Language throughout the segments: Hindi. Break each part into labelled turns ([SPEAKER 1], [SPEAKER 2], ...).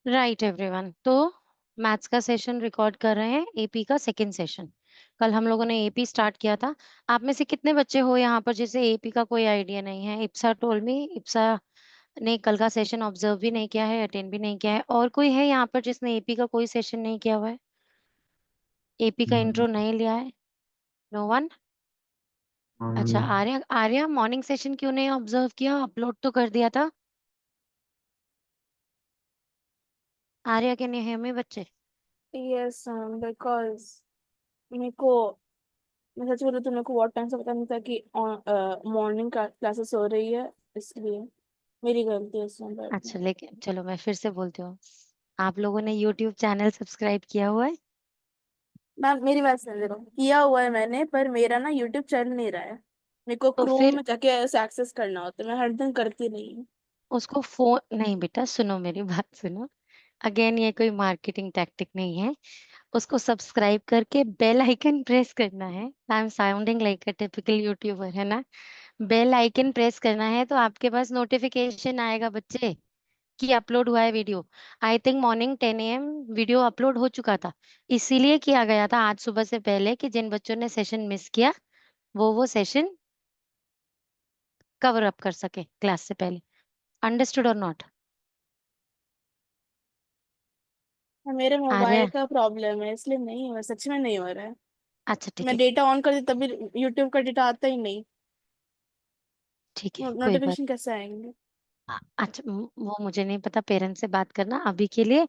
[SPEAKER 1] Right everyone. तो मैथ्स का सेशन रिकॉर्ड कर रहे हैं, एपी का सेकंड सेशन। कल हम लोगों ने एपी स्टार्ट किया था। आप में से कितने बच्चे हो यहाँ पर जिसे एपी का कोई आइडिया नहीं है? Ipsa told me. इप्सा ने कल का सेशन ऑब्जर्व भी नहीं किया है, अटेंड भी नहीं किया है। और कोई है यहाँ पर जिसने एपी का कोई सेशन नहीं किया हुआ है, एपी का
[SPEAKER 2] हम्म,
[SPEAKER 1] इंट्रो नहीं लिया है? No one. अच्छा,
[SPEAKER 2] hmm,
[SPEAKER 1] Arya, Arya morning session क्यों नहीं ऑब्जर्व किया? अपलोड तो कर दिया था। आर्या के नहीं है में बच्चे?
[SPEAKER 3] यस बिकॉज मेरे को मैं सच बोलूं तो मेरे को बहुत टाइम से पता नहीं था कि मॉर्निंग क्लासेस हो रही है, इसलिए मेरी गलती है इसमें बैठना।
[SPEAKER 1] अच्छा, लेकिन चलो मैं फिर से बोलती हूँ, आप लोगों ने यूट्यूब चैनल सब्सक्राइब किया हुआ है?
[SPEAKER 3] मैम मेरी बात सुन, देखो किया हुआ है मैंने, पर मेरा ना यूट्यूब चल नहीं रहा है। मेरे को
[SPEAKER 1] तो
[SPEAKER 3] क्रोम
[SPEAKER 1] फिर
[SPEAKER 3] में जाके ऐसे एक्सेस करना होता है, मैं हर दिन करती नहीं हूँ।
[SPEAKER 1] उसको फोन नहीं, बेटा सुनो मेरी बात सुनो। अगेन ये कोई मार्केटिंग टैक्टिक नहीं है। उसको सब्सक्राइब करके बेल आइकन प्रेस करना है। I am sounding like a typical YouTuber, है ना? बेल आइकन प्रेस करना है तो आपके पास नोटिफिकेशन आएगा बच्चे कि अपलोड हुआ है video. I think morning 10 AM video upload हो चुका था। इसीलिए किया गया था आज सुबह से पहले कि जिन बच्चों ने सेशन मिस किया वो सेशन कवर अप कर सके क्लास से पहले। अंडरस्टूड और नॉट?
[SPEAKER 3] मेरे
[SPEAKER 1] आ रहा
[SPEAKER 3] मोबाइल
[SPEAKER 1] है?
[SPEAKER 3] का प्रॉब्लम है, इसलिए नहीं हो रहा, सच में नहीं हो रहा है।
[SPEAKER 1] अच्छा ठीक
[SPEAKER 3] मैं
[SPEAKER 1] है।
[SPEAKER 3] डेटा ऑन करती तभी यूट्यूब का डेटा आता ही नहीं।
[SPEAKER 1] ठीक है, कोई बात।
[SPEAKER 3] नोटिफिकेशन कैसे आएंगे?
[SPEAKER 1] अच्छा, वो मुझे नहीं पता, पेरेंट्स से बात करना। अभी के लिए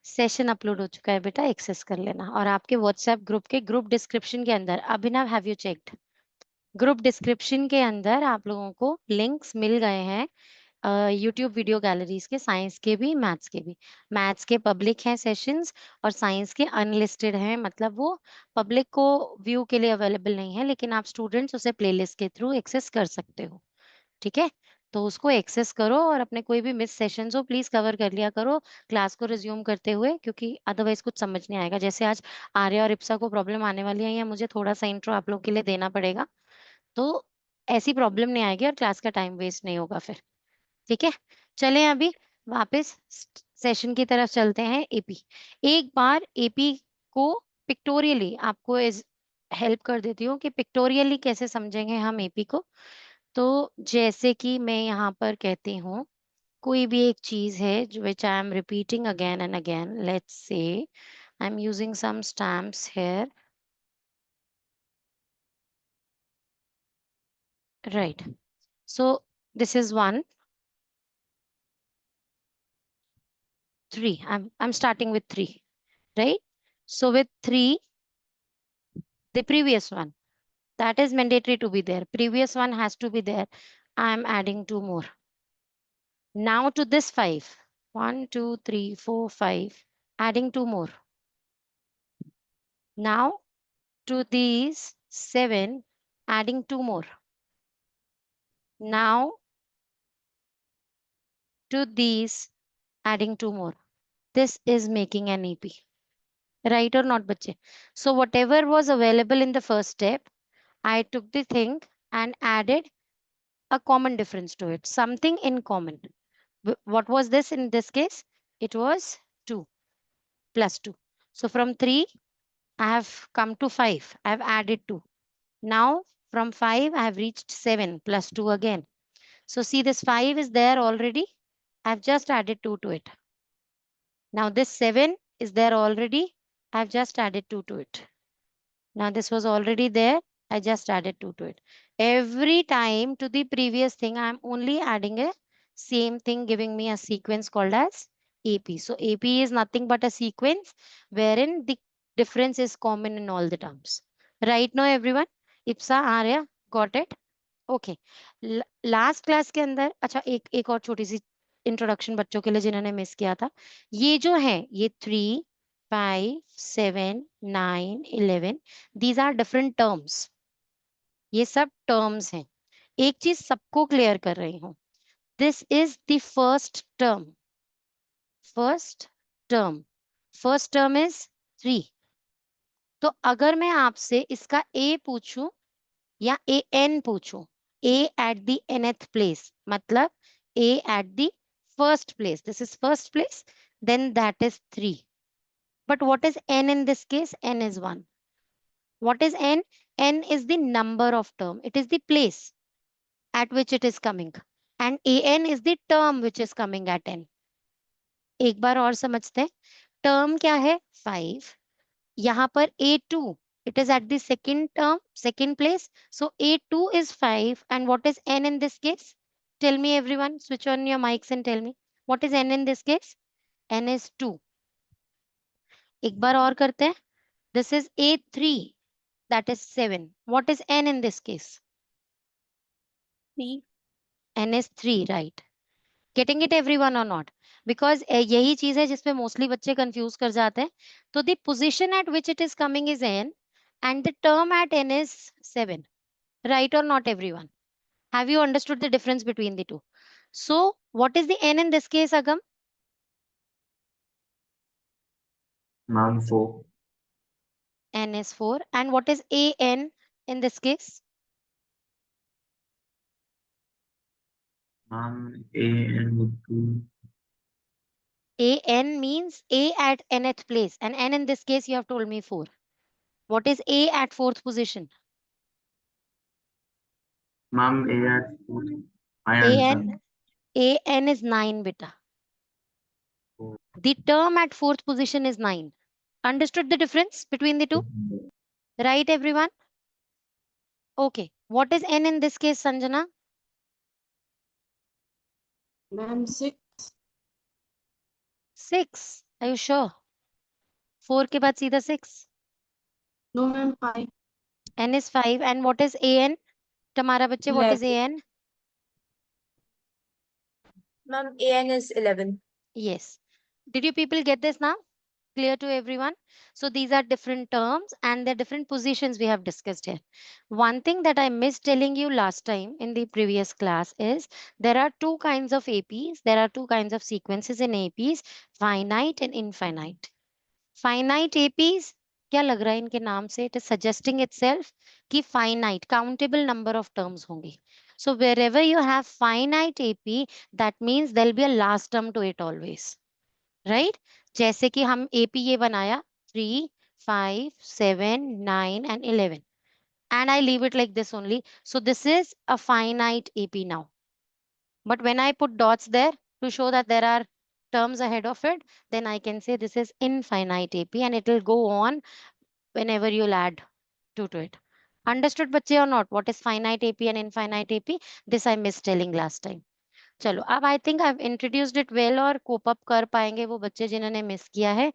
[SPEAKER 1] सेशन अपलोड हो चुका है बेटा, एक्सेस कर लेना। और आपके व्हाट्सएप ग्रुप के ग्रुप डिस्क्रिप्शन के अंदर, Abhinav have you checked? Group description के अंदर आप लोगों को लिंक्स मिल गए हैं यूट्यूब वीडियो गैलरीज के, साइंस के भी मैथ्स के भी। मैथ्स के पब्लिक हैं सेशंस, और साइंस के अनलिस्टेड हैं, मतलब वो पब्लिक को व्यू के लिए अवेलेबल नहीं है, लेकिन आप स्टूडेंट्स उसे प्लेलिस्ट के थ्रू एक्सेस कर सकते हो। ठीक है? तो उसको एक्सेस करो और अपने कोई भी मिस सेशंस हो प्लीज कवर कर लिया करो क्लास को रिज्यूम करते हुए, क्योंकि अदरवाइज कुछ समझ नहीं आएगा। जैसे आज आर्या और इप्सा को प्रॉब्लम आने वाली है, या मुझे थोड़ा सा इंट्रो आप लोग के लिए देना पड़ेगा, तो ऐसी प्रॉब्लम नहीं आएगी और क्लास का टाइम वेस्ट नहीं होगा फिर। ठीक है? चलें अभी वापस सेशन की तरफ चलते हैं। एपी, एक बार एपी को पिक्टोरियली आपको इस हेल्प कर देती हूँ कि पिक्टोरियली कैसे समझेंगे हम एपी को। तो जैसे कि मैं यहाँ पर कहती हूँ, कोई भी एक चीज है जो which I am repeating again and again, let's say I am using some stamps here, right? So this is 1 3, I'm starting with 3, right? So with 3, the previous one, that is mandatory to be there. Previous one has to be there. I'm adding 2 more. Now to this 5. 1, 2, 3, 4, 5. Adding 2 more. Now to these 7. Adding 2 more. Now to these. Adding 2 more. This is making an EP. Right or not, bache? So whatever was available in the first step, I took the thing and added a common difference to it, something in common. What was this in this case? It was 2 plus 2. So from 3, I have come to 5. I have added 2. Now from 5, I have reached 7 plus 2 again. So see, this 5 is there already. I have just added 2 to it. Now this 7 is there already. I have just added 2 to it. Now this was already there. I just added 2 to it. Every time to the previous thing, I'm only adding a same thing, giving me a sequence called as AP. So AP is nothing but a sequence wherein the difference is common in all the terms. Right now, everyone? Ipsa, Arya, got it? Okay. Last class के अंदर, अच्छा एक एक और छोटी सी इंट्रोडक्शन बच्चों के लिए जिन्होंने मिस किया था। ये जो है, ये 3, 5, 7, 9, 11, दीज आर डिफरेंट टर्म्स। ये सब टर्म्स हैं। एक चीज सबको क्लियर कर रही हूँ, this is the first term. First term, first term is 3। तो अगर मैं आपसे इसका ए पूछूं या ए एन पूछूं, A at the nth place, मतलब A at the first place. This is first place. Then that is 3. But what is n in this case? N is 1. What is n? N is the number of term. It is the place at which it is coming. And an is the term which is coming at n. एक बार और समझते हैं. Term क्या है? 5. यहाँ पर A2, it is at the second term, second place. So A2 is 5. And what is n in this case? Tell me everyone, switch on your mics and tell me. What is n in this case? N is 2. एक बार और करते हैं. This is A3, that is 7. What is n in this case?
[SPEAKER 3] 3.
[SPEAKER 1] N is 3, right? Getting it everyone or not? Because यही चीज है जिसपे मोस्टली बच्चे कंफ्यूज कर जाते हैं. तो the position at which it is coming is n and the term at n is 7. Right or not everyone? Have you understood the difference between the two? So what is the n in this case, Agam?
[SPEAKER 2] Ma'am, 4.
[SPEAKER 1] N is 4. And what is an in this case?
[SPEAKER 2] Ma'am, A and would be
[SPEAKER 1] An means a at nth place, and n in this case you have told me 4. What is a at fourth position?
[SPEAKER 2] Ma'am, A at 4. My answer.
[SPEAKER 1] An is 9, beta.
[SPEAKER 2] Oh.
[SPEAKER 1] The term at fourth position is 9. Understood the difference between the two? Right, everyone? Okay. What is n in this case, Sanjana?
[SPEAKER 3] Ma'am, 6.
[SPEAKER 1] 6. Are you sure? 4 के बाद सीधा 6.
[SPEAKER 3] No, ma'am, 5.
[SPEAKER 1] N is 5. And what is an? Tamara बच्चे, what is
[SPEAKER 3] 11.
[SPEAKER 1] an?
[SPEAKER 3] Ma'am, AN is 11.
[SPEAKER 1] Yes. Did you people get this now? Clear to everyone? So these are different terms and the different positions we have discussed here. One thing that I missed telling you last time in the previous class is there are two kinds of APs. There are two kinds of sequences in APs, finite and infinite. Finite APs, क्या लग रहा है इनके नाम से? It is suggesting itself कि finite, countable number of terms होंगी. So wherever you have finite AP, that means there'll be a last term to it always. Right? जैसे कि हम AP ये बनाया 3, 5, 7, 9 and 11. And I leave it like this only. So this is a finite AP now. But when I put dots there to show that there are terms ahead of it, then I can say this is infinite AP and it will go on whenever you'll add 2 to it. Understood बच्चे or not? What is finite AP and infinite AP? This I missed telling last time. चलो अब I think I introduced it well और कोप अप कर पाएंगे वो बच्चे जिन्होंने मिस किया है.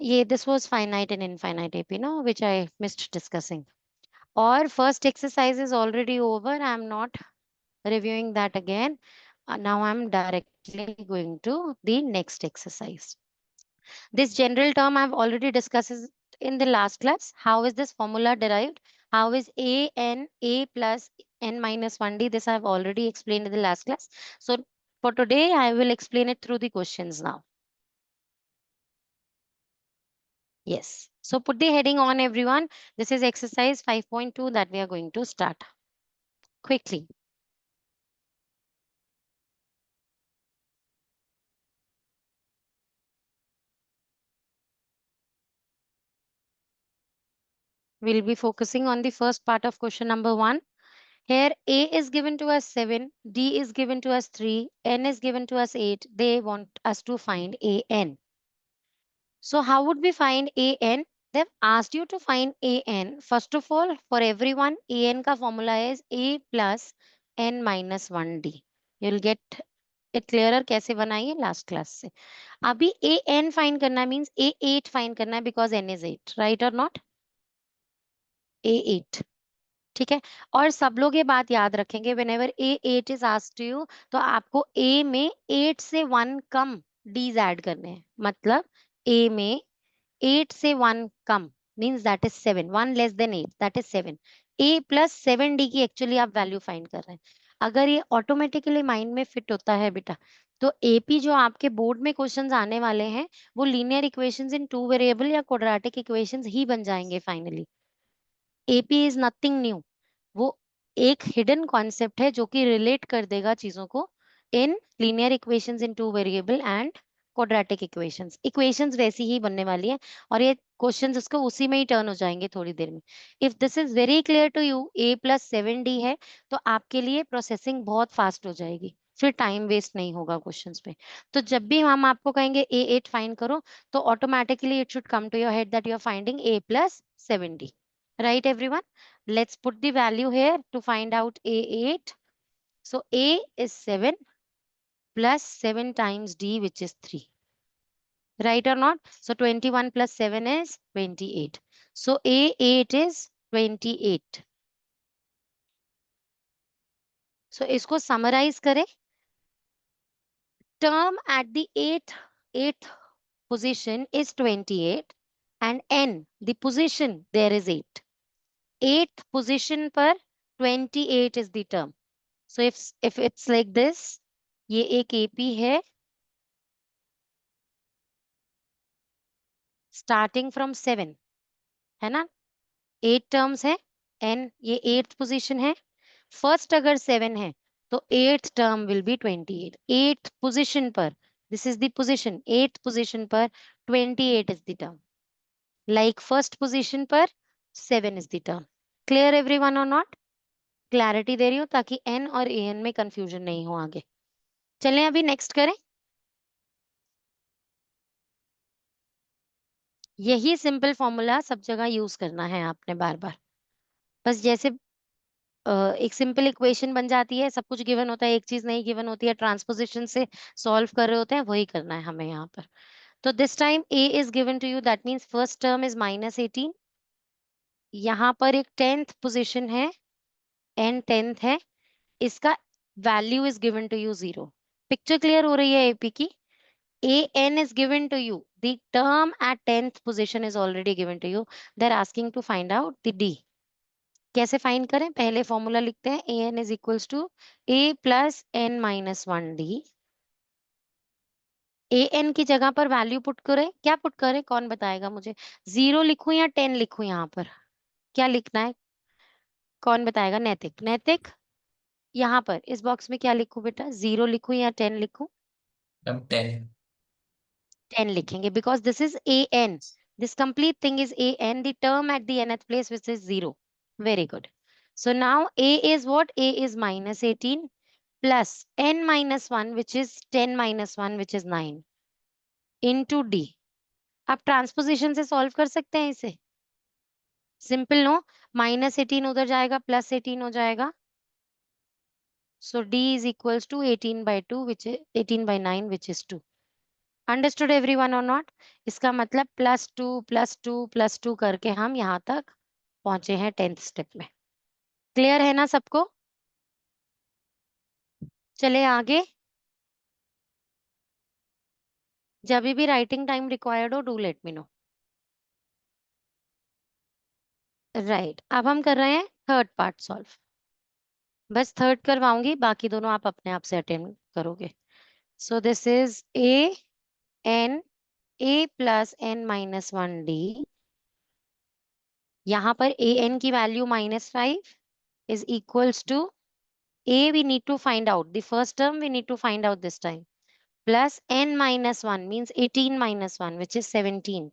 [SPEAKER 1] ये this was finite and infinite AP no which I missed discussing. और first exercise is already over. I am not reviewing that again. Now I'm directly going to the next exercise. This general term I've already discussed in the last class. How is this formula derived? How is a plus n minus 1d? This I've already explained in the last class. So for today, I will explain it through the questions now. Yes. So put the heading on, everyone. This is exercise 5.2 that we are going to start quickly. We'll be focusing on the first part of question number 1. Here A is given to us 7, D is given to us 3, N is given to us 8. They want us to find AN. So how would we find AN? They've asked you to find AN. First of all, for everyone, AN ka formula is A plus N minus 1D. You'll get it clearer कैसे बनाइए last class से. अभी AN find करना means A8 find करना है because N is 8. Right or not? A8. ठीक है. और सब लोग ये बात याद रखेंगे whenever A8 is asked to you तो आपको A में 8 से 1 कम D's ऐड करने हैं. मतलब A में 8 से 1 कम means that is 7. 1 less than 8 that is 7. A plus 7D की एक्चुअली आप वैल्यू फाइंड कर रहे हैं. अगर ये ऑटोमेटिकली माइंड में फिट होता है बेटा तो AP जो आपके बोर्ड में क्वेश्चंस आने वाले हैं वो लीनियर इक्वेशंस इन 2 वेरिएबल या क्वाड्रेटिक इक्वेशंस ही बन जाएंगे finally. AP is nothing new. वो एक हिडन कॉन्सेप्ट है जो कि रिलेट कर देगा चीजों को in linear equations in two variable and quadratic equations. Equations वैसी ही बनने वाली है और ये क्वेश्चंस उसको उसी में ही टर्न हो जाएंगे थोड़ी देर में. If this is very clear to you, a plus 7d है तो आपके लिए प्रोसेसिंग बहुत फास्ट हो जाएगी, फिर टाइम वेस्ट नहीं होगा क्वेश्चंस पे. तो जब भी हम आपको कहेंगे a8 फाइंड करो तो automatically it should come to your head that you are finding a plus 7d. Right everyone? Let's put the value here to find out a8. So a is 7 plus 7 times d, which is 3. Right or not? So 21 plus 7 is 28. So a8 is 28. So इसको summarize करें. Term at the eighth position is 28 and n, the position, there is 8. 8th position पर 28 is the term. So if it's like this, ये एक AP है starting from 7, है ना? 8 टर्म्स है, n ये 8th पोजीशन है. फर्स्ट अगर 7 है तो 8th term will be 28. 8th position पर, this is the position, 8th position पर 28 is the term. Like first position पर 7 is the term. Clear everyone और नॉट? क्लैरिटी दे रही हूँ ताकि n और an में कंफ्यूजन नहीं हो आगे. चलें अभी नेक्स्ट करें. यही सिंपल फॉर्मूला सब जगह यूज करना है आपने बार बार. बस जैसे एक सिंपल इक्वेशन बन जाती है, सब कुछ गिवन होता है, एक चीज नहीं गिवन होती है, ट्रांसपोजिशन से सॉल्व कर रहे होते हैं, वही करना है हमें यहाँ पर. तो this time a is given to you, that means first term is -18. यहाँ पर एक 10th पोजिशन है, n 10th है, इसका value is given to you 0. Picture clear हो रही है एपी की? an is given to you, the term at 10th position is already given to you. They're asking to find out the d. कैसे फाइंड करें? पहले फॉर्मूला लिखते हैं, an is equals to a plus n minus 1d. an की जगह पर वैल्यू पुट करें. क्या पुट करें, कौन बताएगा मुझे? 0 लिखूं या 10 लिखूं? यहाँ पर क्या लिखना है, कौन बताएगा? नैतिक. नैतिक, यहाँ पर इस बॉक्स में क्या लिखूं बेटा? 0 लिखूं या 10 लिखूं?
[SPEAKER 4] 10.
[SPEAKER 1] 10 लिखेंगे because this is an. This complete thing is an, the term at the nth place which is 0. Very good. So now a is what? A is -18 plus n minus 1 which is 10 minus 1 which is 9 into d. आप ट्रांसपोजिशन से सॉल्व कर सकते हैं इसे. सिंपल नो, -18 उधर जाएगा, +18 हो जाएगा. So d is equals to 18 by 2 which is 18 by 9 which is 2. Understood everyone और नॉट? इसका मतलब +2 +2 +2 करके हम यहाँ तक पहुंचे हैं 10th स्टेप में. क्लियर है ना सबको? चले आगे. जब भी राइटिंग टाइम रिक्वायर्ड हो, do let me know. Right, अब हम कर रहे हैं थर्ड पार्ट सॉल्व. बस थर्ड करवाऊंगी, बाकी दोनों आप अपने आप से अटेंड करोगे. सो this is a plus n minus 1d. यहाँ पर an की value -5 is equals to a we need to find out, the first term we need to find out this time, plus n minus 1 means 18 minus 1 which is 17.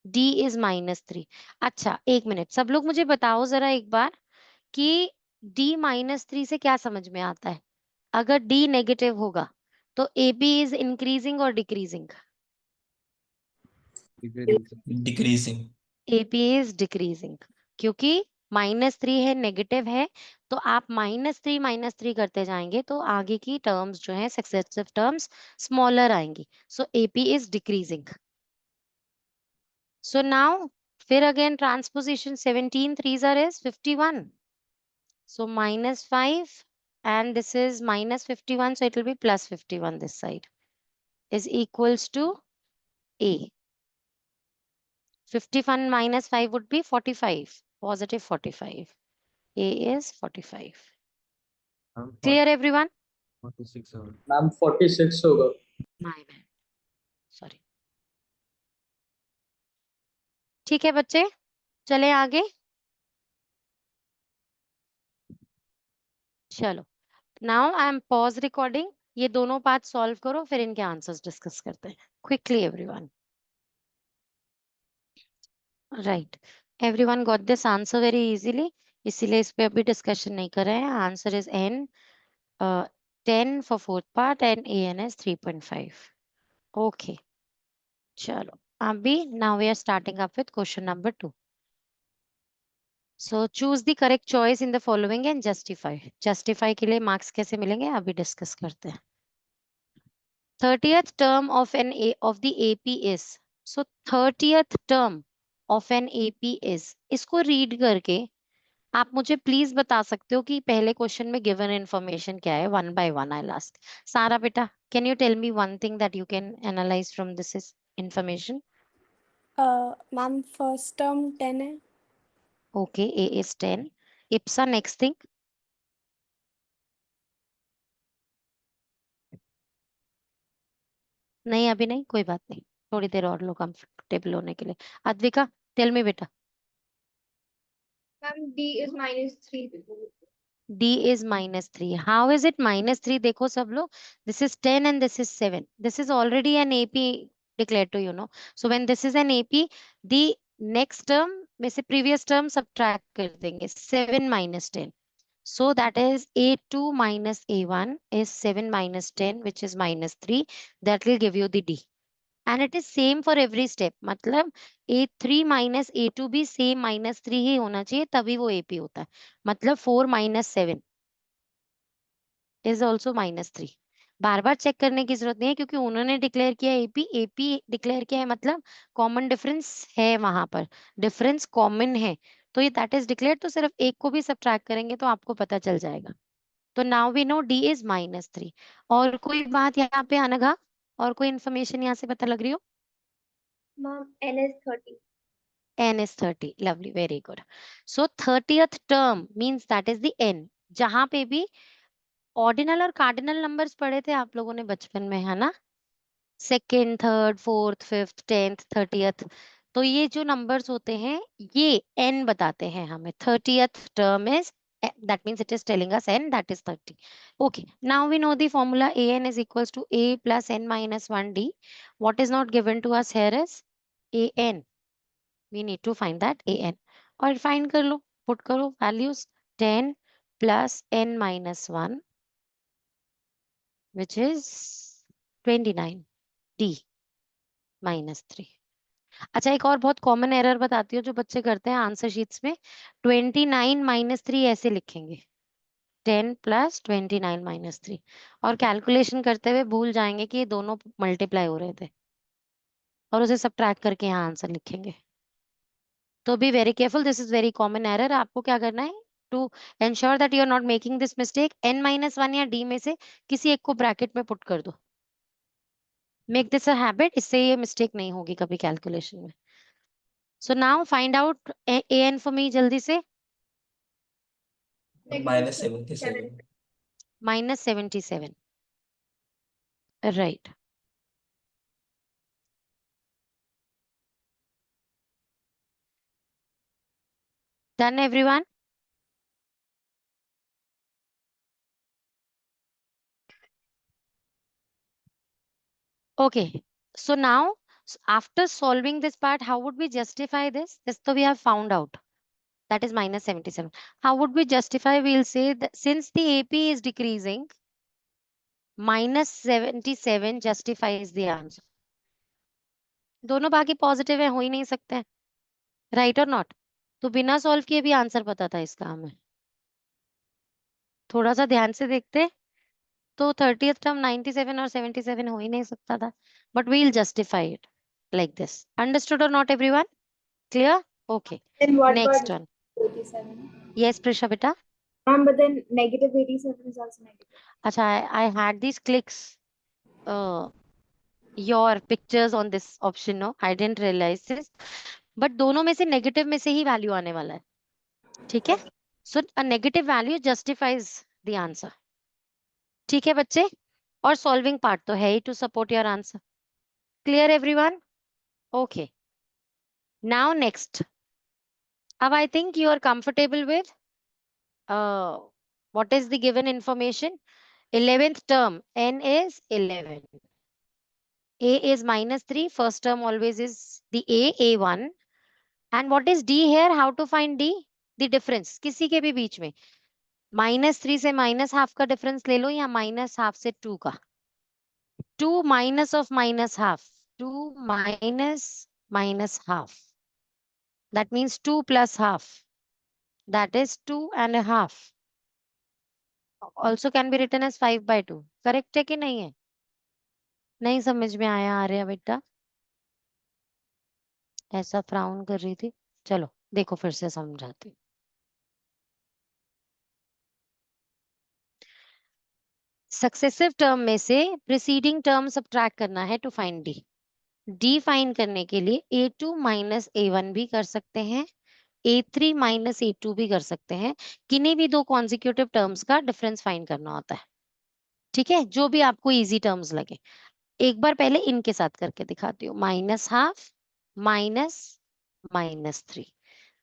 [SPEAKER 1] d is -3. अच्छा एक मिनट, सब लोग मुझे बताओ जरा एक बार कि d -3 से क्या समझ में आता है? अगर d नेगेटिव होगा तो ab is increasing और decreasing?
[SPEAKER 4] Decreasing.
[SPEAKER 1] ab is decreasing, क्योंकि -3 है, नेगेटिव है, तो आप -3 करते जाएंगे तो आगे की टर्म्स जो है, सक्सेसिव टर्म्स स्मॉलर आएंगी. सो AP is decreasing. So now फिर again transposition, 17 3s is 51. So -5 and this is -51, so it will be +51 this side is equals to A. 51 minus 5 would be 45, positive 45. A is 45. Clear everyone?
[SPEAKER 2] 46 होगा.
[SPEAKER 5] मैम 46 होगा.
[SPEAKER 1] My bad. Sorry. ठीक है बच्चे, चले आगे. चलो, now I am pause recording. ये दोनों पार्ट सॉल्व करो, फिर इनके आंसर्स डिस्कस करते हैं quickly everyone. Right, everyone got this answer very easily, इसीलिए इस पे अभी डिस्कशन नहीं कर रहे हैं। Answer is n 10 for fourth part and an is 3.5. Okay, chalo abhi now we are starting up with question number 2. So choose the correct choice in the following and justify. Justify के लिए marks कैसे मिलेंगे अभी डिस्कस करते हैं। 30th term of of the AP is, so 30th term of an AP is, इसको रीड करके आप मुझे प्लीज बता सकते हो कि पहले क्वेश्चन में गिवन इन्फॉर्मेशन क्या है। वन बाय वन आई लास्ट। सारा बेटा, can you tell me one thing that you can analyse from this is information?
[SPEAKER 3] Ma'am first term 10 है।
[SPEAKER 1] Okay, A is 10। Ipsa next thing? नहीं अभी नहीं, कोई बात नहीं, थोड़ी देर और लो कंफर्टेबल होने के लिए। अद्विका टेल मी बेटा।
[SPEAKER 5] Ma'am D is -3.
[SPEAKER 1] D is -3. How is it -3? देखो सब लोग, this is 10 and this is 7. This is already an AP declared to you know. So when this is an AP, the next term में से previous term subtract कर देंगे, 7 minus 10. So that is A2 minus A1 is 7 minus 10, which is -3. That will give you the D. And it is same for every step. मतलब A3 minus A2 भी same -3 ही होना चाहिए, तभी वो AP होता है। मतलब 4 minus 7 is also -3। बार बार चेक करने की जरूरत नहीं है, क्योंकि उन्होंने डिक्लेयर किया AP, AP डिक्लेयर किया है, मतलब कॉमन डिफरेंस है वहां पर, डिफरेंस कॉमन है, तो ये दैट इज डिक्लेयर। तो सिर्फ एक को भी सब्ट्रैक्ट करेंगे तो आपको पता चल जाएगा। तो now we know D is -3। और कोई बात यहाँ पे अनघा, और कोई इन्फॉर्मेशन यहाँ से पता लग रही हो?
[SPEAKER 5] Ma'am N is 30.
[SPEAKER 1] N is 30. Lovely, very good. So 30th term means that is the N। जहां पे भी ऑर्डिनल और कार्डिनल नंबर्स पढ़े थे आप लोगों ने बचपन में, है ना? Second, third, fourth, fifth, 10th, 30th, तो ये जो नंबर्स होते हैं ये N बताते हैं हमें। 30th term is, that means it is telling us N, that is 30. Okay, now we know the formula AN is equals to A plus N minus 1D. What is not given to us here is AN. We need to find that AN और find कर लो, put करो values। 10 plus N minus 1 which is 29, D -3। अच्छा, एक और बहुत कॉमन एरर बताती हूँ जो बच्चे करते हैं आंसर शीट्स में। 29 -3 ऐसे लिखेंगे, 10 plus 29 -3, और कैलकुलेशन करते हुए भूल जाएंगे कि ये दोनों मल्टीप्लाई हो रहे थे, और उसे सब्ट्रैक्ट करके यहाँ आंसर लिखेंगे। तो be very careful, this is very common error. आपको क्या करना है to ensure that you are not making this mistake? N-1 या D में से किसी एक को ब्रैकेट में पुट कर दो। मेक दिस अ हैबिट, इससे ये मिस्टेक नहीं होगी कभी कैलकुलेशन में। So now find out AN for me जल्दी से।
[SPEAKER 4] -77.
[SPEAKER 1] -77, right। Done everyone? Okay, so now after solving this part, how would we justify this? This so we have found out, that is -77. How would we justify? We'll say that since the AP is decreasing, -77 justifies the answer। दोनों बाकी पॉजिटिव है, हो ही नहीं सकते हैं, राइट और नॉट? तो बिना सॉल्व किए भी आंसर पता था इसका हमें। थोड़ा सा ध्यान से देखते तो 30th टर्म 97 और 77 हो ही नहीं सकता था, but we'll justify it like this. Understood और not everyone? Clear? Okay,
[SPEAKER 5] Then what
[SPEAKER 1] next
[SPEAKER 5] about
[SPEAKER 1] one.
[SPEAKER 5] 87?
[SPEAKER 1] Yes Prisha बेटा।
[SPEAKER 5] Ma'am, but then -87 is also negative.
[SPEAKER 1] अच्छा, I had these clicks your pictures on this option, no I didn't realize this, but दोनों में से नेगेटिव में से ही वैल्यू आने वाला है, ठीक है? So a negative value justifies the answer, ठीक है बच्चे? और सॉल्विंग पार्ट तो है ही to support your answer. Clear everyone? Okay, now next. अब I think you are comfortable with what is the given information? 11th term, n is 11. A is -3. First term always is the A1. And what is D here? How to find D? The difference. किसी के भी बीच में. -3 से -½ का difference ले लो या -½ से 2 का. 2 minus of -½ 2 minus -½ that means 2 plus half, that is 2.5, also can be written as 5/2. correct है कि नहीं है? नहीं समझ में आया आर्या बेटा? ऐसा फ्राउन कर रही थी. चलो देखो फिर से समझाती हूँ. सक्सेसिव टर्म में से प्रीसीडिंग टर्म सब्ट्रैक्ट करना है to find D. D find करने के लिए A2 माइनस A1 भी कर सकते हैं, A3 माइनस A2 भी कर सकते हैं. किन्हीं भी दो कॉन्जिक्यूटिव टर्म्स का डिफरेंस फाइंड करना होता है. ठीक है, जो भी आपको इजी टर्म्स लगे. एक बार पहले इनके साथ करके दिखाती हूँ. -½ -3.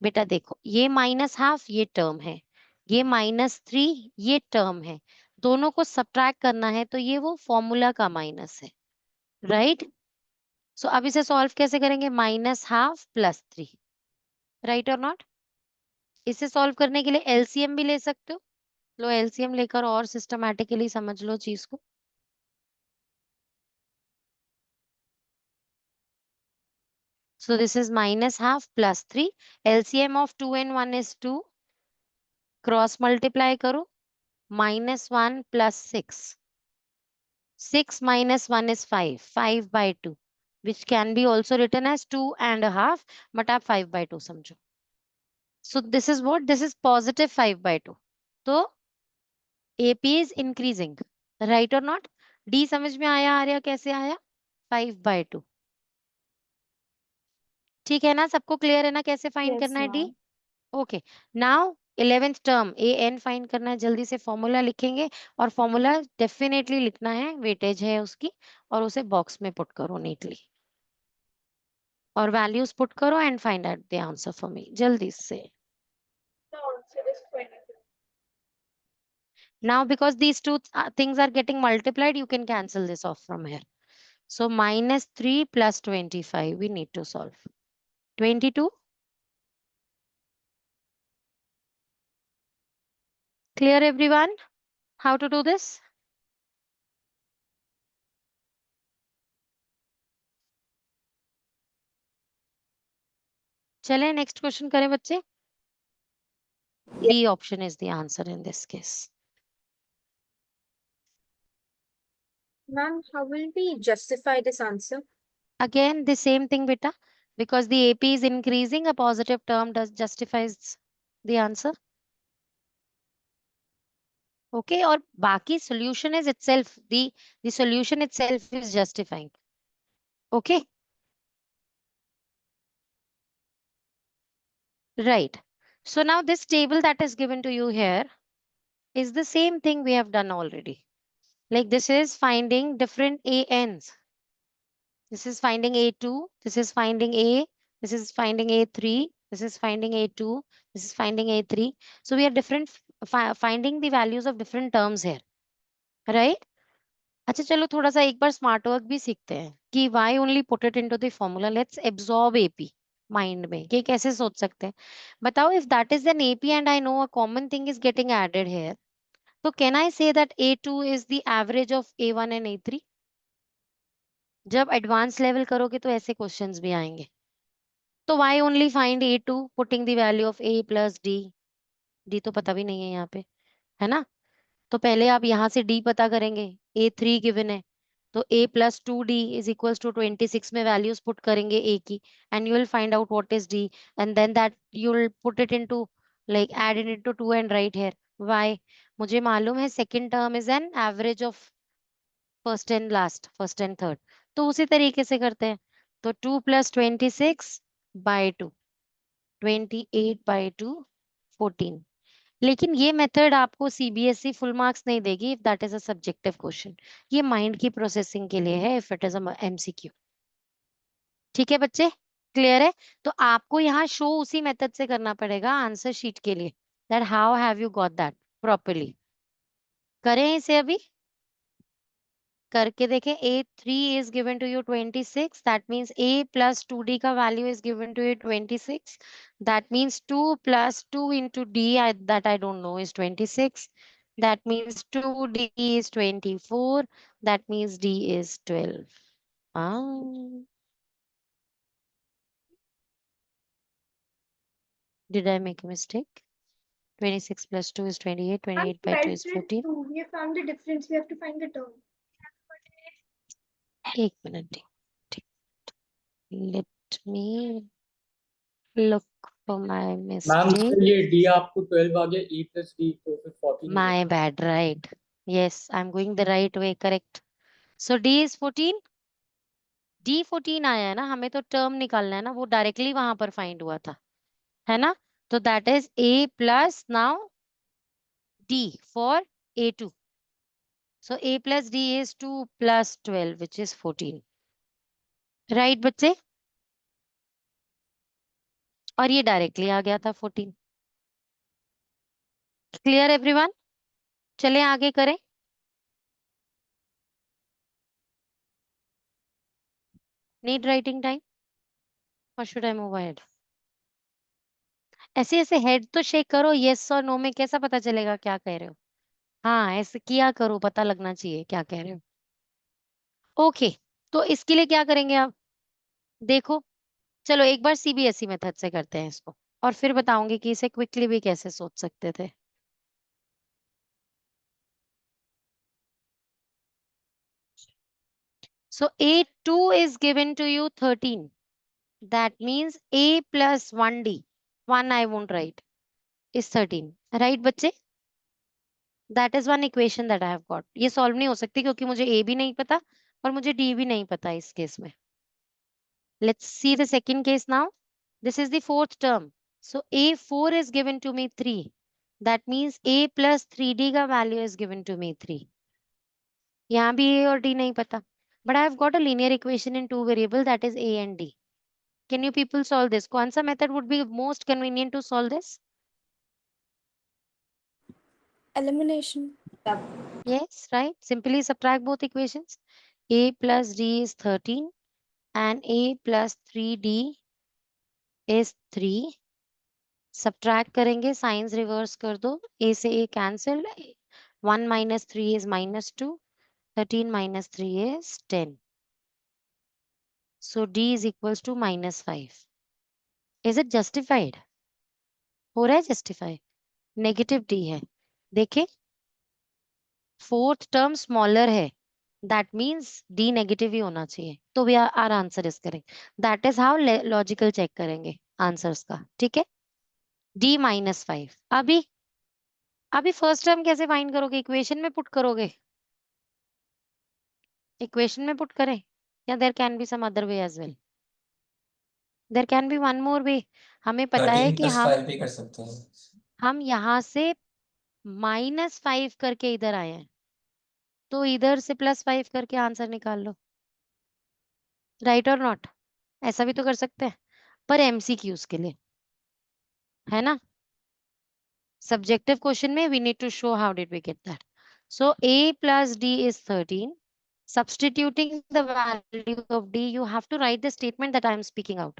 [SPEAKER 1] बेटा देखो, ये -½ ये टर्म है, ये -3 ये टर्म है. दोनों को सब्ट्रैक्ट करना है तो ये वो फॉर्मूला का माइनस है. राइट? सो अब इसे सॉल्व कैसे करेंगे? -½ + 3. राइट और नॉट? इसे सॉल्व करने के लिए एलसीएम भी ले सकते हो. लो एलसीएम लेकर और सिस्टमैटिकली समझ लो चीज को. So this is -½ + 3. LCM of 2 and 1 is 2. Cross multiply करो. -1 + 6. 6 minus 1 is 5. 5/2. Which can be also written as 2.5. But आप 5/2 समझो. So this is what? This is positive 5/2. तो AP is increasing. Right or not? D समझ में आया आर्या? कैसे आया? 5/2. ठीक है ना? सबको क्लियर है ना कैसे फाइंड
[SPEAKER 3] Yes,
[SPEAKER 1] करना है D?
[SPEAKER 3] ma'am.
[SPEAKER 1] Okay. Now 11th term AN find करना है. जल्दी से फॉर्मूला लिखेंगे और फॉर्मूला डेफिनेटली लिखना है, वेटेज है उसकी, और उसे बॉक्स में पुट करो नीटली और वैल्यूज पुट करो and find out the answer for me जल्दी से.
[SPEAKER 5] The answer is 22.
[SPEAKER 1] Now because these two things are getting multiplied, you can cancel this off from here. So -3 + 25 we need to solve. 22. Clear everyone? How to do this? चले नेक्स्ट क्वेश्चन करें बच्चे. B option is the answer in this case.
[SPEAKER 6] Ma'am, how will we justify this answer?
[SPEAKER 1] Again, the same thing, beta. Because the AP is increasing, a positive term does justifies the answer. Okay, or baki solution is itself, the solution itself is justifying. Okay. Right. So now this table that is given to you here is the same thing we have done already. Like this is finding different ANs. This is finding A2, this is finding A, this is finding A3, this is finding A2, this is finding A3. So we are finding the values of different terms here, right? अच्छा चलो थोड़ा सा एक बार स्मार्ट वर्क भी सीखते हैं कि why only put it into the formula. Let's absorb AP mind में. ये कैसे सोच सकते हैं बताओ. If that is an AP and I know a common thing is getting added here, so can I say that A2 is the average of A1 and A3? जब एडवांस लेवल करोगे तो ऐसे क्वेश्चंस भी आएंगे. तो why only find A2 putting the value of A + D. D तो पता भी नहीं है यहाँ पे, है ना? तो पहले आप यहाँ से D पता करेंगे. A3 गिवन है तो A + 2D = 26 में वैल्यूज पुट करेंगे A की and you will find out what is D and then that you will put it into like add it into 2 and right here why. मुझे मालूम है second term is an average of first and last, first and third. तो उसी तरीके से करते हैं. तो 2 + 26/2 28/2 14. लेकिन ये मेथड आपको सीबीएसई फुल मार्क्स नहीं देगी if that is a subjective question. ये माइंड की प्रोसेसिंग के लिए है if it is a MCQ. ठीक है बच्चे, क्लियर है? तो आपको यहाँ शो उसी मेथड से करना पड़ेगा आंसर शीट के लिए, that how have you got that properly. करें इसे अभी. करके देखें. A3 is given to you 26. That means A plus 2D का value is given to you 26. That means 2 plus 2 into D, that I don't know, is 26. That means 2D is 24. That means D is 12. Did I make a mistake? 26 plus 2 is 28. 28 by 2 is 14.
[SPEAKER 6] We have found the difference. We have to find the term.
[SPEAKER 1] एक minute. Let me look for my
[SPEAKER 7] ma'am
[SPEAKER 1] mistake.
[SPEAKER 7] तो ये डी आपको 12 आ गया, E plus D तो फिर 14 हो
[SPEAKER 1] My bad, right? Yes, I'm going the right way, correct. So D is 14. D 14 आया है ना, हमें तो टर्म निकालना है ना, वो डायरेक्टली वहां पर फाइंड हुआ था, है ना. तो that is A plus now D for A2. So A plus D is 2 plus 12, which is 14. Right, बच्चे? और ये डायरेक्टली आ गया था 14. Clear everyone? चले आगे करें. Need writing time? Or should I move ahead? ऐसे ऐसे हेड तो शेक करो, यस और नो में कैसा पता चलेगा क्या कह रहे हो. हाँ, ऐसे किया करो, पता लगना चाहिए क्या कह रहे हो. ओके, तो इसके लिए क्या करेंगे आप? देखो, चलो एक बार सीबीएसई मेथड से करते हैं इसको, और फिर बताऊंगी कि इसे क्विकली भी कैसे सोच सकते थे. So A2 is given to you 13. That means A plus 1D, 1 I won't write, is 13. Right बच्चे? That is one equation that I have got. ये सॉल्व नहीं हो सकती क्योंकि मुझे A भी नहीं पता और मुझे D भी नहीं पता इस केस में. Let's see the second case now. This is the fourth term. So A4 is given to me 3. That means A plus 3D का value is given to me 3. यहाँ भी A और D नहीं पता. But I have got a linear equation in two variable, that is A and D. Can you people solve this? कौन सा method would be most convenient to solve this?
[SPEAKER 3] Elimination.
[SPEAKER 1] Yes, right. Simply subtract both equations. A plus D is 13 and A plus 3D is 3. Subtract करेंगे, signs reverse कर दो. A से A cancelled. 1 minus 3 is minus 2. 13 minus 3 is 10. So D is equals to minus 5. Is it justified? हो रहा है justify? Negative D है. देखे? Fourth term smaller है. That means D negative ही होना चाहिए. तो we are, our answer is correct. That is how logical check करेंगे answers का. ठीक है? D minus 5. अभी फर्स्ट टर्म कैसे फाइंड करोगे? इक्वेशन में पुट करोगे? इक्वेशन में पुट करें या there can be some other way as well? There can be one more way. हमें पता है
[SPEAKER 4] 13
[SPEAKER 1] कि
[SPEAKER 4] plus 5 भी कर सकते हैं.
[SPEAKER 1] हम यहाँ से -5 करके इधर आए हैं, तो इधर से +5 करके आंसर निकाल लो. राइट और नॉट? ऐसा भी तो कर सकते हैं, पर एमसीक्यूज के लिए, है ना. सब्जेक्टिव क्वेश्चन में we need to show how did we get that. So A plus D is 13. Substituting the value of D, you have to write the statement that I am speaking out.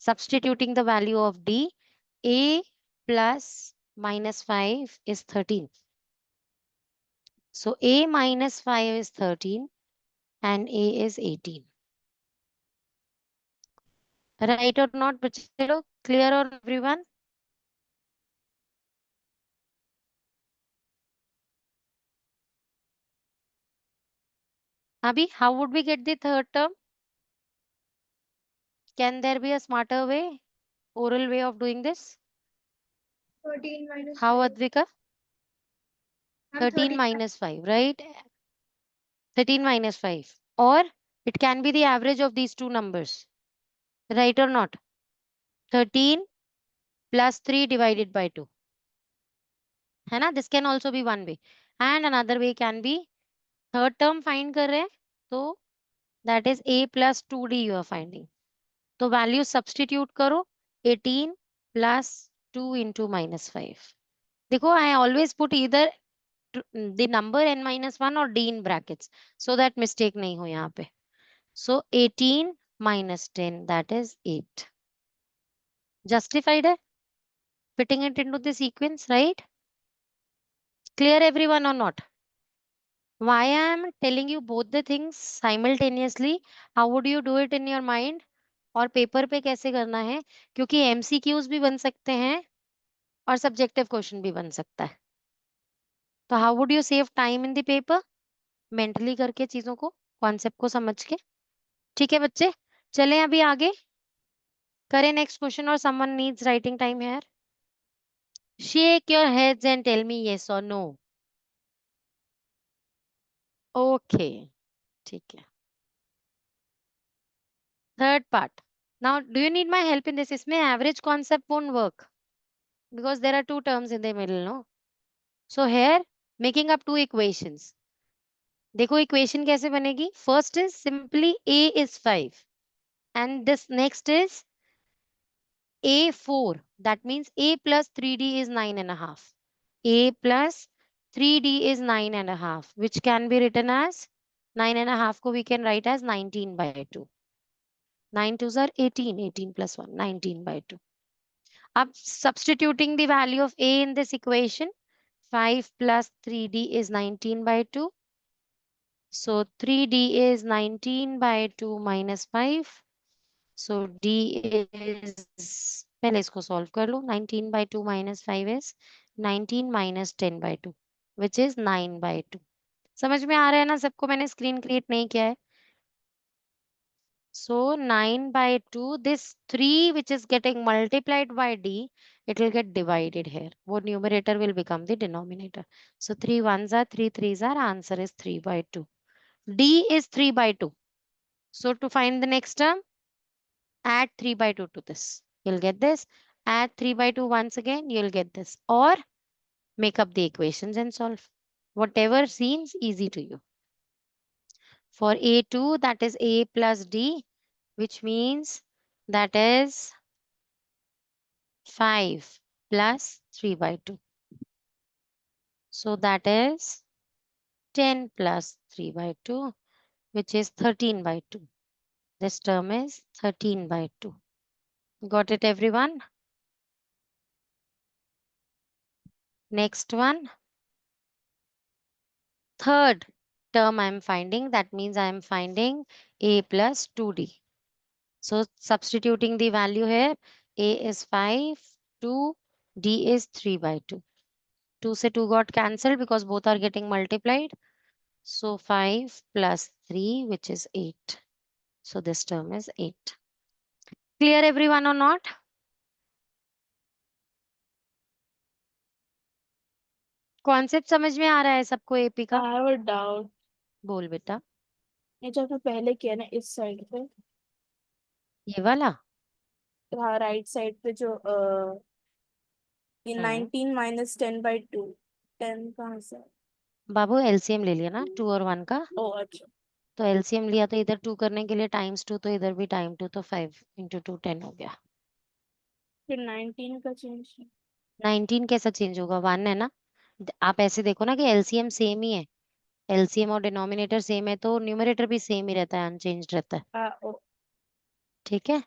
[SPEAKER 1] Substituting the value of D, A plus minus 5 is 13. So A minus 5 is 13 and A is 18. Right or not, बच्चे लोग? Clear or everyone? Abhi, how would we get the third term? Can there be a smarter way, oral way of doing this?
[SPEAKER 6] 13 minus
[SPEAKER 1] How,
[SPEAKER 6] 5.
[SPEAKER 1] Advika?
[SPEAKER 6] Ma'am,
[SPEAKER 1] 13 minus 5, right? 13 minus 5. Or it can be the average of these two numbers. Right or not? 13 plus 3 divided by 2. है ना? This can also be one way. And another way can be third term find कर रहे हैं, तो that is A plus 2D you are finding. तो value substitute करो. 18 plus 2 into minus 5. देखो, I always put either the number n minus 1 or d in brackets so that mistake nahi ho yahan pe. So 18 minus 10, that is 8. Justified hai? Fitting it into the sequence, right? Clear everyone or not? Why I am telling you both the things simultaneously? How would you do it in your mind? और पेपर पे कैसे करना है? क्योंकि एमसीक्यूज भी बन सकते हैं और सब्जेक्टिव क्वेश्चन भी बन सकता है. तो how would you save time in the paper? Mentally करके चीजों को, कॉन्सेप्ट को समझ के. ठीक है बच्चे, चलें अभी आगे करें नेक्स्ट क्वेश्चन. और someone needs writing time here. Shake your heads and tell me yes और नो. ओके, ठीक है. Third part. Now do you need my help in this? इसमें average concept won't work because there are two terms in the middle, no? So here making up two equations. देखो इक्वेशन कैसे बनेगी. First is simply a is 5 and this next is a4. That means a plus 3d is 9.5. a plus 3d is 9.5, which can be written as 9.5 को we can write as 19 by 2. 9 2s are 18. 18 plus 1, 19 by 2. Up substituting the value of a in this equation, 5 plus 3d is 19 by 2. So 3d is 19 by 2 minus 5. So d is, पहले इसको solve कर लो. 19 by 2 minus 5 is 19 minus 10 by 2, which is 9 by 2. समझ में आ रहा है ना सबको? मैंने स्क्रीन क्रिएट नहीं किया है. So 9 by 2, this 3 which is getting multiplied by d, it will get divided here. What numerator will become the denominator. So 3 1s are 3 3s are, answer is 3 by 2. D is 3 by 2. So to find the next term, add 3 by 2 to this. You'll get this. Add 3 by 2 once again, you'll get this. Or make up the equations and solve. Whatever seems easy to you. For A2, that is A plus D, which means that is 5 plus 3 by 2. So that is 10 plus 3 by 2, which is 13 by 2. This term is 13 by 2. Got it, everyone? Next one. Third term I am finding. That means I am finding a plus 2d. So substituting the value here, a is 5, 2, d is 3 by 2. 2 se 2 got cancelled because both are getting multiplied. So 5 plus 3, which is 8. So this term is 8. Clear everyone or not? Concept समझ में आ रहा है सबको एपी का?
[SPEAKER 3] I have a doubt.
[SPEAKER 1] बोल बेटा.
[SPEAKER 3] ये जो आपने पहले किया ना इस साइड पे,
[SPEAKER 1] ये वाला
[SPEAKER 3] हाँ राइट साइड पे जो ये 19 minus 10 by 2, 10 कहाँ से?
[SPEAKER 1] बाबू एलसीएम ले लिया ना 2 और 1 का.
[SPEAKER 3] ओ अच्छा.
[SPEAKER 1] तो एलसीएम लिया तो इधर 2 करने के लिए टाइम्स 2, तो इधर भी टाइम 2, तो 5 इंटू 2 10 हो गया.
[SPEAKER 3] फिर 19 का चेंज.
[SPEAKER 1] 19 कैसा चेंज होगा? 1 है ना. आप ऐसे देखो ना कि एलसीएम सेम ही है. एलसीएम और डिनोमिनेटर सेम है तो न्यूमरेटर भी सेम ही रहता है, अनचेंज्ड रहता है.
[SPEAKER 3] ओ
[SPEAKER 1] ठीक है.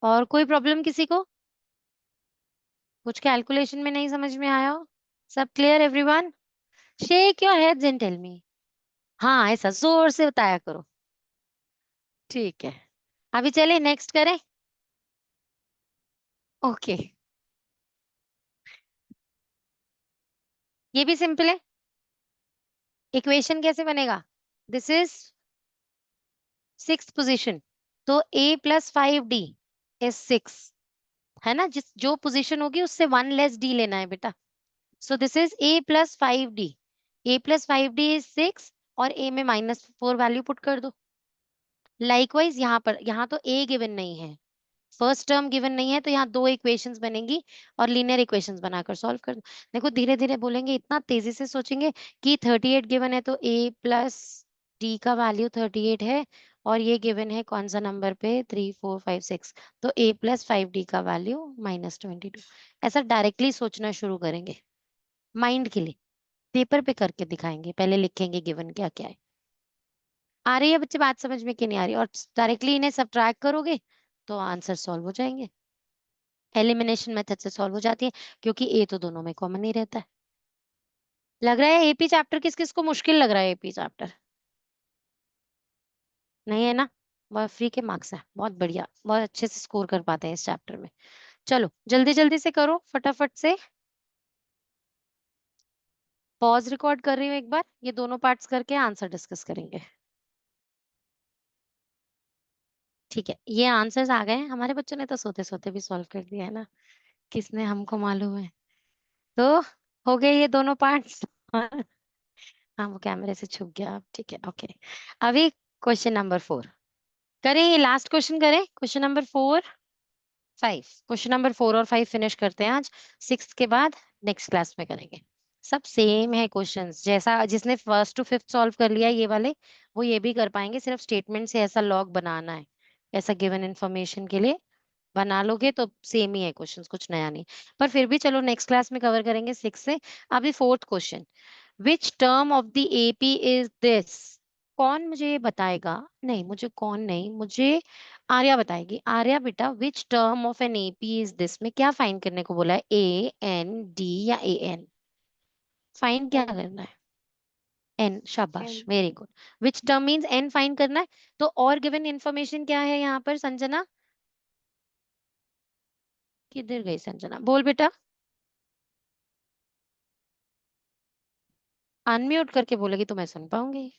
[SPEAKER 1] और कोई प्रॉब्लम किसी को? कुछ कैलकुलेशन में नहीं समझ में आया हो? सब clear everyone? Shake your heads and tell me. हाँ, ऐसा जोर से बताया करो. ठीक है, अभी चले नेक्स्ट करें. ओके, ये भी सिंपल है. इक्वेशन कैसे बनेगा? This is 6th position. तो a plus 5d is 6 है ना. जो पोजीशन होगी उससे 1 लेस d लेना है बेटा. सो this is a plus 5d. a plus 5d is 6 और a में -4 वैल्यू पुट कर दो. लाइकवाइज यहाँ तो a गिवन नहीं है, फर्स्ट टर्म गिवन नहीं है, तो यहाँ 2 इक्वेशंस बनेंगी और लीनियर इक्वेशंस बनाकर सॉल्व कर दो. देखो धीरे धीरे बोलेंगे, इतना तेजी से सोचेंगे कि 38 गिवन है तो a प्लस d का वैल्यू 38 है और ये गिवन है कौन सा नंबर पे 3 4 5 6, तो a प्लस 5d का वैल्यू -22. ऐसा डायरेक्टली सोचना शुरू करेंगे माइंड के लिए. पेपर पे करके दिखाएंगे, पहले लिखेंगे गिवन क्या क्या है। आ रही है बच्चे बात समझ में कि नहीं आ रही? और डायरेक्टली इन्हें सब्ट्रैक्ट करोगे तो आंसर सॉल्व हो जाएंगे। एलिमिनेशन मेथड से सॉल्व हो जाती है, क्योंकि ए तो दोनों में कॉमन ही रहता है। लग रहा है एपी चैप्टर किस किस को मुश्किल लग रहा है? एपी चैप्टर नहीं है ना? बहुत फ्री के मार्क्स है, बहुत बढ़िया, बहुत अच्छे से स्कोर कर पाते हैं इस चैप्टर में। चलो जल्दी जल्दी से करो फटाफट से। पॉज रिकॉर्ड कर रही हूँ एक बार, ये दोनों पार्ट्स करके आंसर डिस्कस करेंगे। ठीक है, ये आंसर्स आ गए हैं। हमारे बच्चों ने तो सोते सोते भी सॉल्व कर दिया है ना, किसने, हमको मालूम है। तो हो गए ये दोनों पार्ट्स। हाँ वो कैमरे से छुप गया अब, ठीक है ओके। अभी क्वेश्चन नंबर 4 करें, ये लास्ट क्वेश्चन करें, क्वेश्चन नंबर 5। क्वेश्चन नंबर 4 और 5 फिनिश करते हैं आज। 6 के बाद नेक्स्ट क्लास में करेंगे। सब सेम है क्वेश्चंस, जैसा जिसने फर्स्ट टू फिफ्थ सॉल्व कर लिया ये वाले, वो ये भी कर पाएंगे। सिर्फ स्टेटमेंट से ऐसा लॉग बनाना है, ऐसा गिवन इन्फॉर्मेशन के लिए बना लोगे तो सेम ही है क्वेश्चंस, कुछ नया नहीं। पर फिर भी चलो नेक्स्ट क्लास में कवर करेंगे 6 से। अभी 4th question, which term of the AP is this? कौन मुझे ये बताएगा? नहीं मुझे कौन नहीं, मुझे आर्या बताएगी। आर्या बेटा, which term of an AP is this में क्या फाइंड करने को बोला है? ए एन डी या ए एन? फाइंड क्या
[SPEAKER 3] N,
[SPEAKER 1] करना है? एन, शाबाश,
[SPEAKER 3] N.
[SPEAKER 1] Very good. Which term means N find करना है। तो और गिवन इन्फॉर्मेशन क्या है यहाँ पर? संजना किधर गई? संजना बोल बेटा, अनम्यूट करके बोलेगी तो मैं सुन पाऊंगी।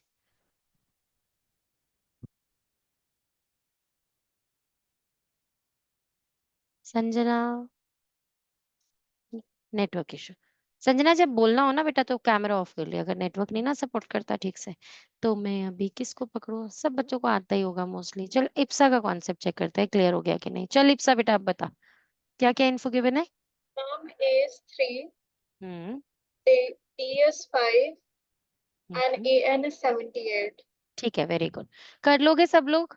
[SPEAKER 1] Sanjana, network issue. संजना जब बोलना हो ना बेटा तो कैमरा ऑफ कर लिया, अगर नेटवर्क नहीं ना सपोर्ट करता ठीक से। तो मैं अभी किसको पकड़ूं? सब बच्चों को आता ही होगा मोस्टली। चल इप्सा का कॉन्सेप्ट चेक करते हैं, क्लियर हो गया कि नहीं। चल इप्सा बेटा अब बता, क्या क्या इन्फो गिवन है?
[SPEAKER 5] Term A is 3,
[SPEAKER 1] hmm
[SPEAKER 5] D is 5, and
[SPEAKER 1] hmm,
[SPEAKER 5] AN is 78.
[SPEAKER 1] ठीक है, वेरी गुड। कर लोगे सब लोग?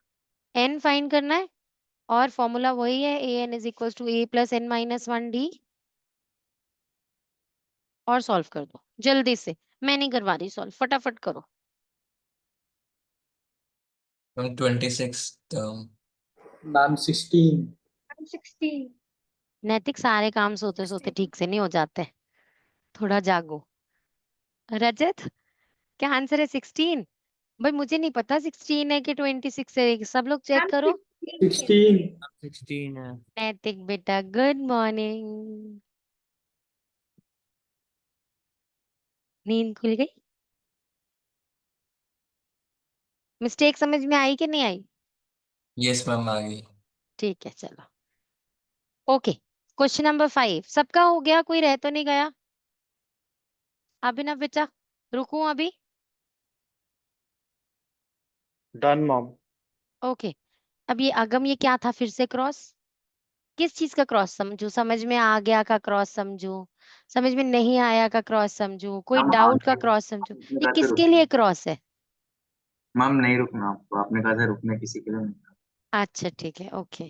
[SPEAKER 1] एन फाइंड करना है और फॉर्मूला वही है, A N is equal to A plus N minus 1 D. और सॉल्व कर दो जल्दी से, मैं नहीं करवा रही सॉल्व, फटाफट करो।
[SPEAKER 4] Ma'am 26 term.
[SPEAKER 7] मैम 16।
[SPEAKER 5] I'm 16.
[SPEAKER 1] नैतिक सारे काम सोते सोते ठीक से नहीं हो जाते, थोड़ा जागो। रजत, क्या आंसर है? 16? भाई मुझे नहीं पता 16 है कि 26 है, सब लोग चेक
[SPEAKER 5] I'm
[SPEAKER 1] करो।
[SPEAKER 5] 16.
[SPEAKER 7] 16 है।
[SPEAKER 1] नैतिक बेटा गुड मॉर्निंग, नींद खुल गई? मिस्टेक समझ में आई कि नहीं आई?
[SPEAKER 4] यस मैम आ गई।
[SPEAKER 1] ठीक है चलो ओके। क्वेश्चन नंबर 5 सबका हो गया, कोई रह तो नहीं गया? अभिनव बेटा रुकूं अभी?
[SPEAKER 8] Done mom.
[SPEAKER 1] ओके। अब ये अगम, ये क्या था फिर से? क्रॉस किस चीज का क्रॉस समझू? समझ में आ गया का क्रॉस समझू, समझ में नहीं आया का क्रॉस समझू, कोई
[SPEAKER 2] मैम
[SPEAKER 1] डाउट का
[SPEAKER 2] आपने
[SPEAKER 1] क्रॉस समझू?
[SPEAKER 2] आपने
[SPEAKER 1] ये
[SPEAKER 2] कहा था
[SPEAKER 1] किसके
[SPEAKER 2] रुकना।
[SPEAKER 1] लिए क्रॉस है?
[SPEAKER 2] मैम नहीं रुकना आपको, आपने कहा था रुकना किसी के लिए नहीं था।
[SPEAKER 1] अच्छा ठीक है ओके।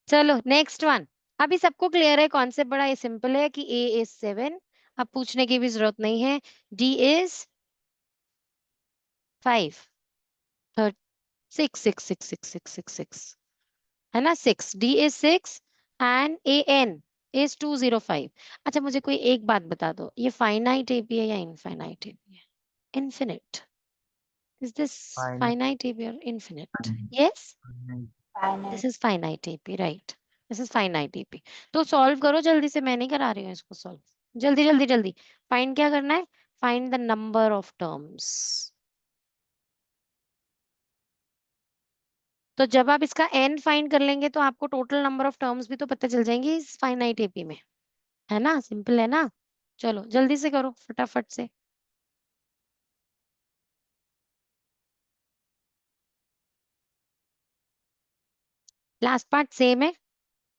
[SPEAKER 1] चलो नेक्स्ट वन। अभी सबको क्लियर है कॉन्सेप्ट, बड़ा ये सिंपल है कि ए इज 7, अब पूछने की भी जरूरत नहीं है। डी इज 5, 6 6 6 6 6 6 6 है ना, 6, D is 6 and A N is 205। अच्छा मुझे कोई एक बात बता दो, ये फाइनाइट एपी है या इनफाइनाइट एपी है? Infinite? Is this
[SPEAKER 8] final.
[SPEAKER 1] Finite AP और infinite? Yes, this is finite AP, right, this is finite AP. तो सॉल्व करो जल्दी से, मैं नहीं करा रही हूँ इसको सॉल्व। जल्दी जल्दी जल्दी। फाइंड क्या करना है? Find the number of terms. तो जब आप इसका एन फाइंड कर लेंगे तो आपको टोटल नंबर ऑफ टर्म्स भी तो पता चल जाएंगी इस फाइनाइट एपी में, है ना? सिंपल है ना? चलो जल्दी से करो फटाफट से। लास्ट पार्ट सेम है,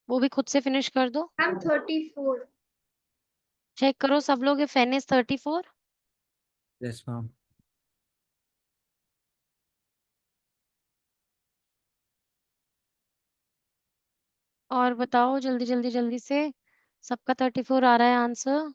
[SPEAKER 1] वो भी खुद से फिनिश कर दो।
[SPEAKER 5] I'm 34.
[SPEAKER 1] चेक करो सब लोग, फेन इज 34।
[SPEAKER 8] Yes ma'am.
[SPEAKER 1] और बताओ जल्दी जल्दी जल्दी से, सबका 34 आ रहा है answer?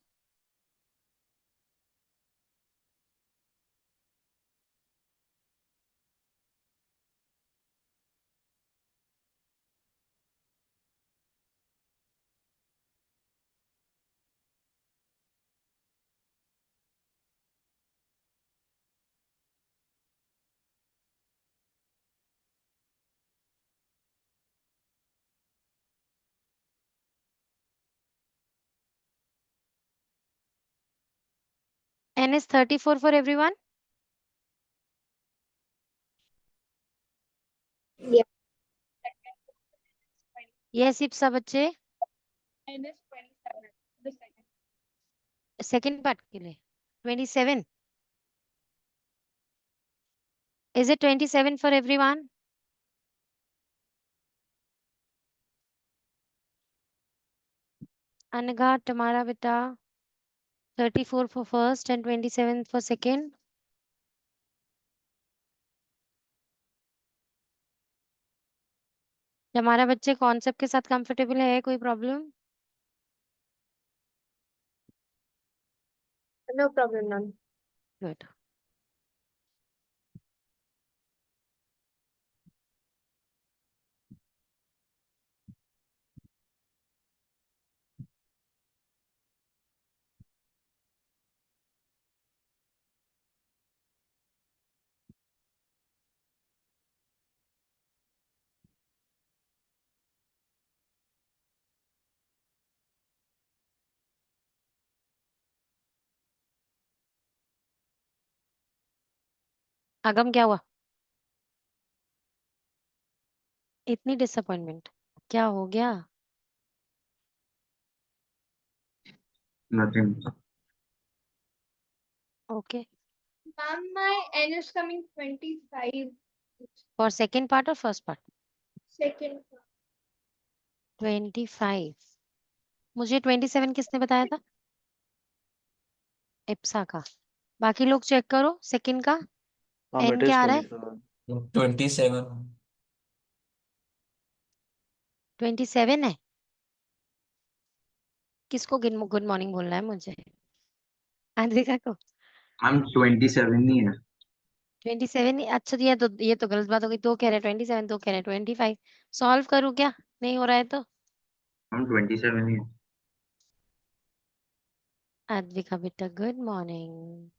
[SPEAKER 1] N is 34 for everyone.
[SPEAKER 5] Yeah.
[SPEAKER 1] Yes, Ipsa बच्चे.
[SPEAKER 5] N is 27. The second.
[SPEAKER 1] Second part के लिए 27. Is it 27 for everyone? Anagha, Tamara beta. 34 for first and 27 for second. हमारा बच्चे कॉन्सेप्ट के साथ कंफर्टेबल है? कोई problem?
[SPEAKER 6] No problem, ma'am.
[SPEAKER 1] Good. आगम क्या हुआ? इतनी डिसअपॉइंटमेंट क्या हो गया?
[SPEAKER 2] Nothing.
[SPEAKER 1] Okay.
[SPEAKER 5] Ma'am, my N is coming 25.
[SPEAKER 1] For second part और फर्स्ट पार्ट?
[SPEAKER 5] Second.
[SPEAKER 1] 25. मुझे 27 किसने बताया था? इप्सा का. बाकी लोग चेक करो सेकंड का.
[SPEAKER 8] Ma'am,
[SPEAKER 1] N
[SPEAKER 8] it is
[SPEAKER 1] क्या आ रहा है?
[SPEAKER 8] 27.
[SPEAKER 4] 27.
[SPEAKER 1] 27 है. किसको गुड मॉर्निंग बोलना है मुझे? आद्रिका को.
[SPEAKER 2] I'm 27 ही है.
[SPEAKER 1] 27. अच्छा, ये तो गलत बात हो गई. दो कह रहे 27, दो कह रहे 25. सॉल्व करूँ क्या? नहीं हो रहा है तो.
[SPEAKER 2] I'm 27 ही है.
[SPEAKER 1] आद्विका बेटा good morning.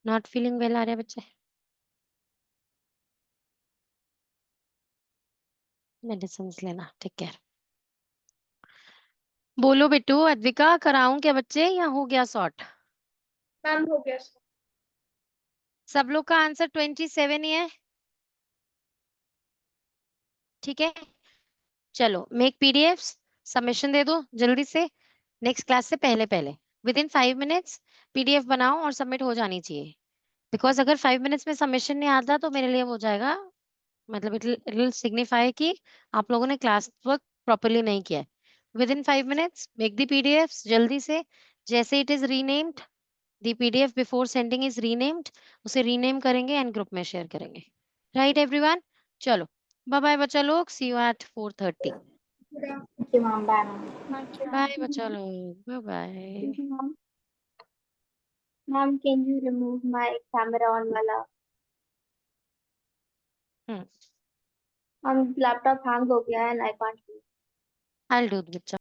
[SPEAKER 1] Not feeling well आ रहे बच्चे? मेडिसिन लेना. Take care. बोलो बेटू. अद्विका कराऊं क्या बच्चे या हो गया सॉर्ट?
[SPEAKER 5] Ma'am, हो गया sir.
[SPEAKER 1] सब लोग का आंसर 27 ही है. ठीक है. चलो मेक पीडीएफ्स. सबमिशन दे दो जल्दी से. नेक्स्ट क्लास से पहले पहले विद इन 5 मिनट्स पीडीएफ बनाओ और सबमिट हो जानी चाहिए. बिकॉज अगर 5 मिनट्स में सबमिशन नहीं आता तो मेरे लिए वो हो जाएगा. मतलब इट विल सिग्निफाई कि आप लोगों ने क्लास वर्क प्रॉपर्ली नहीं किया है. Within 5 minutes make the PDFs जल्दी से. जैसे it is renamed, the PDF before sending is renamed, उसे रीनेम करेंगे एंड ग्रुप में शेयर करेंगे. Right everyone? चलो बाय बाय बच्चा लोग. See you at 4:30.
[SPEAKER 6] Thank you, ma'am. Bye, ma'am.
[SPEAKER 5] Thank you.
[SPEAKER 1] Bye बच्चा लोग. Bye bye.
[SPEAKER 6] Ma'am. Ma'am, can you remove my camera on wala?
[SPEAKER 1] Hmm.
[SPEAKER 6] Ma'am, laptop hang हो गया है and I can't use.
[SPEAKER 1] I'll do it बच्चा.